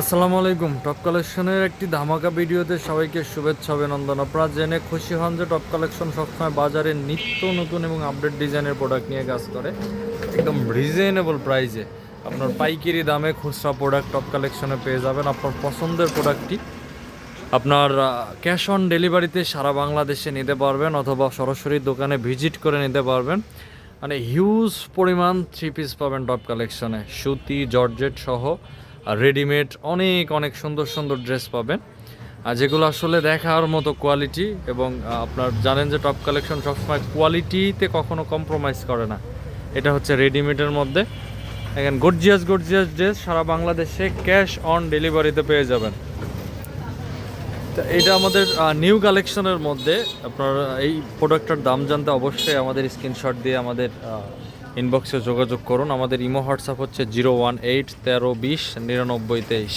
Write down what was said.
আসসালামু আলাইকুম। টপ কালেকশনের একটি ধামাকা ভিডিওতে সবাইকে শুভেচ্ছা অভিনন্দন। আপনারা জেনে খুশি হন যে টপ কালেকশন সবসময় বাজারে নিত্য নতুন এবং আপডেট ডিজাইনের প্রোডাক্ট নিয়ে কাজ করে একদম রিজনেবল প্রাইসে। আপনার পাইকারি দামে খুচরা প্রোডাক্ট টপ কালেকশনে পেয়ে যাবেন। আপনার পছন্দের প্রোডাক্টটি আপনার ক্যাশ অন ডেলিভারিতে সারা বাংলাদেশে নিতে পারবেন, অথবা সরাসরি দোকানে ভিজিট করে নিতে পারবেন। মানে হিউজ পরিমাণ থ্রি পিস পাবেন টপ কালেকশনে, সুতি জর্জেট সহ রেডিমেড অনেক অনেক সুন্দর সুন্দর ড্রেস পাবেন, আর যেগুলো আসলে দেখার মতো কোয়ালিটি। এবং আপনার জানেন যে টপ কালেকশন সবসময় কোয়ালিটিতে কখনো কম্প্রোমাইজ করে না। এটা হচ্ছে রেডিমেডের মধ্যে এখন গর্জিয়াস গর্জিয়াস ড্রেস সারা বাংলাদেশে ক্যাশ অন ডেলিভারিতে পেয়ে যাবেন। তো এটা আমাদের নিউ কালেকশনের মধ্যে। আপনার এই প্রোডাক্টটার দাম জানতে অবশ্যই আমাদের স্ক্রিনশট দিয়ে আমাদের ইনবক্সে যোগাযোগ করুন। আমাদের ইমো হোয়াটসঅ্যাপ হচ্ছে 018 13 20 99 23।